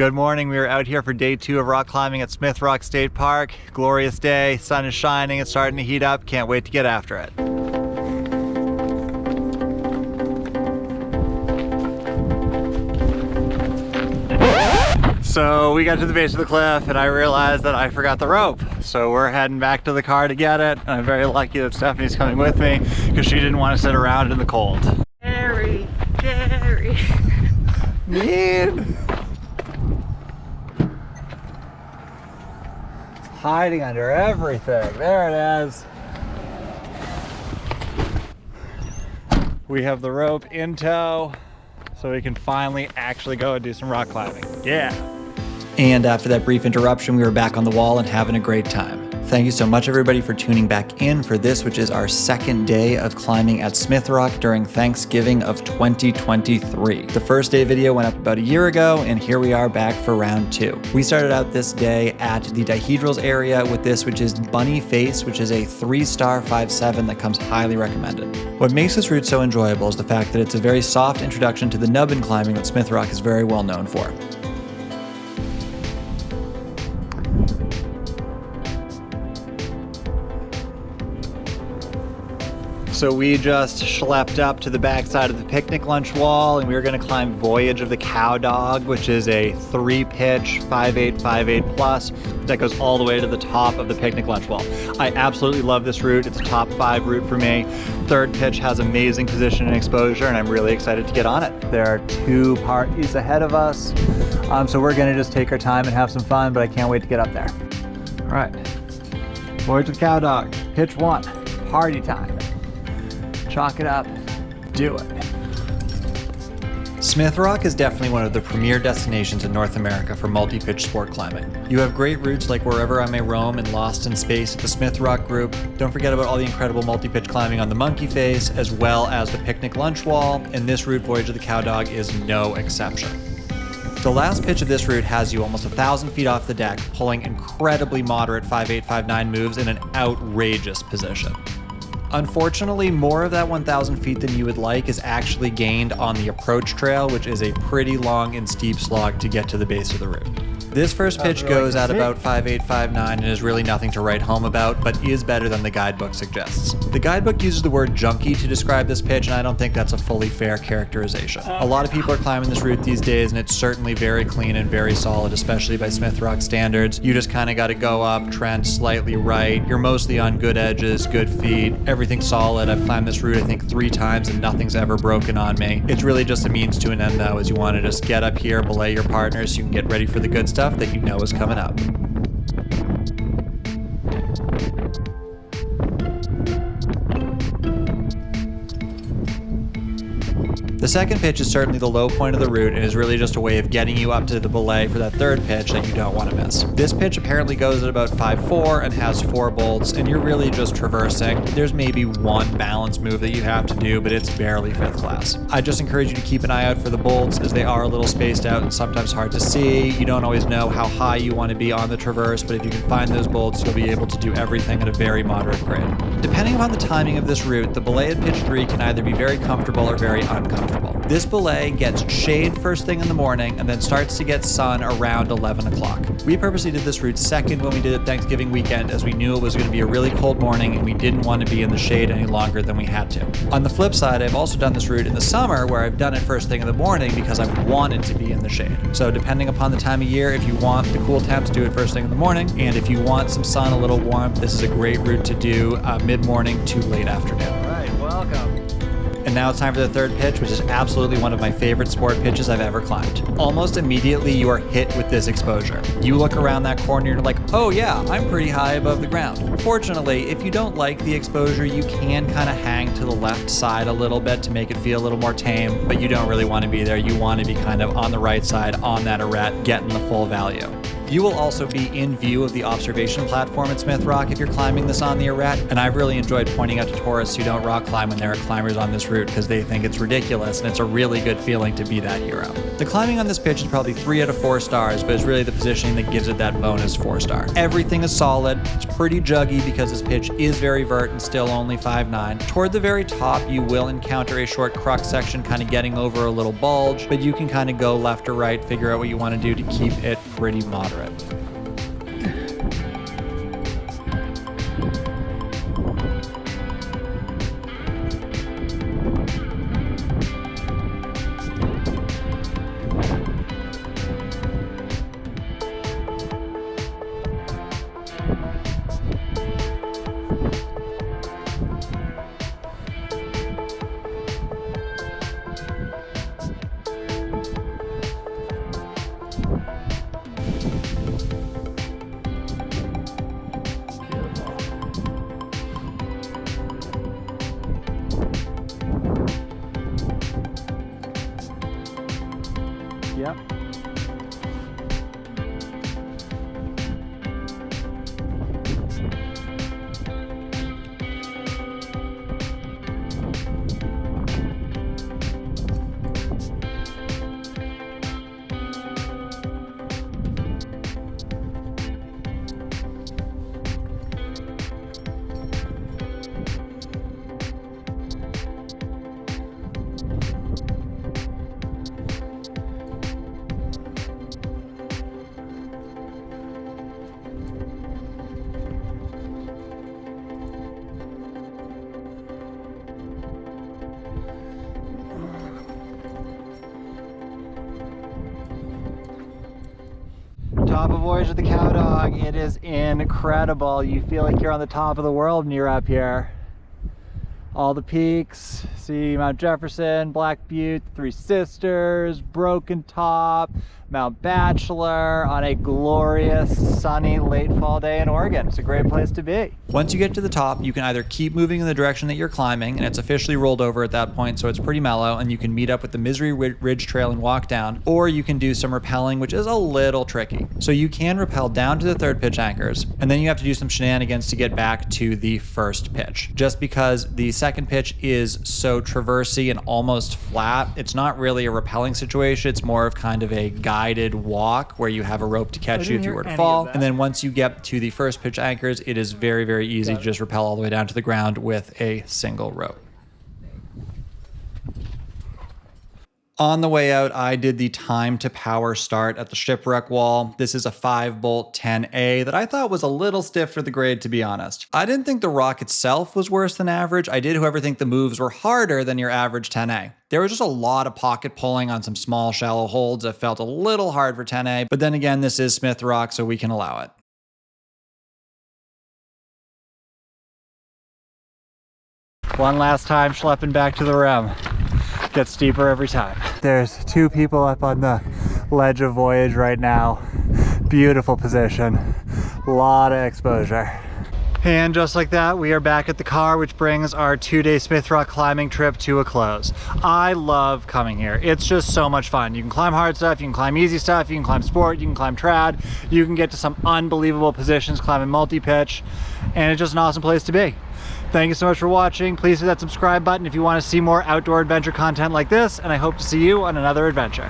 Good morning. We are out here for day 2 of rock climbing at Smith Rock State Park. Glorious day, sun is shining, it's starting to heat up. Can't wait to get after it. So we got to the base of the cliff and I realized that I forgot the rope. So we're heading back to the car to get it. And I'm very lucky that Stephanie's coming with me because she didn't want to sit around in the cold. Airy, airy. Man. Hiding under everything. There it is. We have the rope in tow, so we can finally actually go and do some rock climbing. Yeah. And after that brief interruption, we were back on the wall and having a great time. Thank you so much, everybody, for tuning back in for this, which is our second day of climbing at Smith Rock during Thanksgiving of 2023. The first day video went up about a year ago, and here we are back for round 2. We started out this day at the Dihedrals area with this, which is Bunny Face, which is a 3-star 5.7 that comes highly recommended. What makes this route so enjoyable is the fact that it's a very soft introduction to the nubbin climbing that Smith Rock is very well known for. So we just schlepped up to the backside of the picnic lunch wall and we were going to climb Voyage of the Cowdog, which is a 3-pitch 5.8, 5.8 plus that goes all the way to the top of the picnic lunch wall. I absolutely love this route. It's a top 5 route for me. Third pitch has amazing position and exposure and I'm really excited to get on it. There are 2 parties ahead of us. So we're going to just take our time and have some fun, but I can't wait to get up there. All right, Voyage of the Cowdog, pitch 1, party time. Chalk it up, do it. Smith Rock is definitely one of the premier destinations in North America for multi-pitch sport climbing. You have great routes like Wherever I May Roam and Lost in Space at the Smith Rock group. Don't forget about all the incredible multi-pitch climbing on the Monkey Face, as well as the picnic lunch wall, and this route, Voyage of the Cowdog, is no exception. The last pitch of this route has you almost 1,000 feet off the deck, pulling incredibly moderate 5.8, 5.9 moves in an outrageous position. Unfortunately, more of that 1,000 feet than you would like is actually gained on the approach trail, which is a pretty long and steep slog to get to the base of the route. This first pitch goes at about 5.8, 5.9 and is really nothing to write home about, but is better than the guidebook suggests. The guidebook uses the word junky to describe this pitch, and I don't think that's a fully fair characterization. A lot of people are climbing this route these days, and it's certainly very clean and very solid, especially by Smith Rock standards. You just kind of got to go up, trend slightly right. You're mostly on good edges, good feet, everything's solid. I've climbed this route, I think, 3 times, and nothing's ever broken on me. It's really just a means to an end, though, as you want to just get up here, belay your partners so you can get ready for the good stuff that you know is coming up. The second pitch is certainly the low point of the route and is really just a way of getting you up to the belay for that third pitch that you don't want to miss. This pitch apparently goes at about 5.4 and has 4 bolts, and you're really just traversing. There's maybe 1 balance move that you have to do, but it's barely 5th class. I just encourage you to keep an eye out for the bolts, as they are a little spaced out and sometimes hard to see. You don't always know how high you want to be on the traverse, but if you can find those bolts, you'll be able to do everything at a very moderate grade. Depending upon the timing of this route, the belay at pitch 3 can either be very comfortable or very uncomfortable. This belay gets shade first thing in the morning and then starts to get sun around 11 o'clock. We purposely did this route second when we did it Thanksgiving weekend, as we knew it was going to be a really cold morning and we didn't want to be in the shade any longer than we had to. On the flip side, I've also done this route in the summer where I've done it first thing in the morning because I've wanted to be in the shade. So depending upon the time of year, if you want the cool temps, do it first thing in the morning. And if you want some sun, a little warmth, this is a great route to do mid-morning to late afternoon. All right, welcome. And now it's time for the third pitch, which is absolutely one of my favorite sport pitches I've ever climbed. Almost immediately, you are hit with this exposure. You look around that corner and you're like, oh yeah, I'm pretty high above the ground. Fortunately, if you don't like the exposure, you can kind of hang to the left side a little bit to make it feel a little more tame, but you don't really want to be there. You want to be kind of on the right side, on that arête, getting the full value. You will also be in view of the observation platform at Smith Rock if you're climbing this on the arête, and I've really enjoyed pointing out to tourists who don't rock climb when there are climbers on this route because they think it's ridiculous, and it's a really good feeling to be that hero. The climbing on this pitch is probably 3 out of 4 stars, but it's really the positioning that gives it that bonus 4-star. Everything is solid. It's pretty juggy because this pitch is very vert and still only 5'9". Toward the very top, you will encounter a short crux section kind of getting over a little bulge, but you can kind of go left or right, figure out what you want to do to keep it pretty moderate. Yep. Top of Voyage with the Cowdog. It is incredible. You feel like you're on the top of the world when you're up here. All the peaks, see Mount Jefferson, Black Butte, Three Sisters, Broken Top, Mount Bachelor on a glorious sunny late fall day in Oregon. It's a great place to be. Once you get to the top, you can either keep moving in the direction that you're climbing, and it's officially rolled over at that point, so it's pretty mellow, and you can meet up with the Misery Ridge Trail and walk down, or you can do some rappelling, which is a little tricky. So you can rappel down to the third pitch anchors, and then you have to do some shenanigans to get back to the first pitch. Just because the second pitch is so traversy and almost flat, it's not really a rappelling situation, it's more of kind of a guided walk where you have a rope to catch you if you were to fall. And then once you get to the first pitch anchors, it is very, very easy to just rappel all the way down to the ground with a single rope. On the way out, I did the time to power start at the shipwreck wall. This is a 5-bolt 10A that I thought was a little stiff for the grade, to be honest. I didn't think the rock itself was worse than average. I did, however, think the moves were harder than your average 10A. There was just a lot of pocket pulling on some small shallow holds that felt a little hard for 10A, but then again, this is Smith Rock, so we can allow it. One last time schlepping back to the rim. Gets steeper every time. There's 2 people up on the ledge of Voyage right now. Beautiful position. A lot of exposure. And just like that, we are back at the car, which brings our 2-day Smith Rock climbing trip to a close. I love coming here. It's just so much fun. You can climb hard stuff, you can climb easy stuff, you can climb sport, you can climb trad, you can get to some unbelievable positions climbing multi-pitch, and it's just an awesome place to be. Thank you so much for watching. Please hit that subscribe button if you want to see more outdoor adventure content like this, and I hope to see you on another adventure.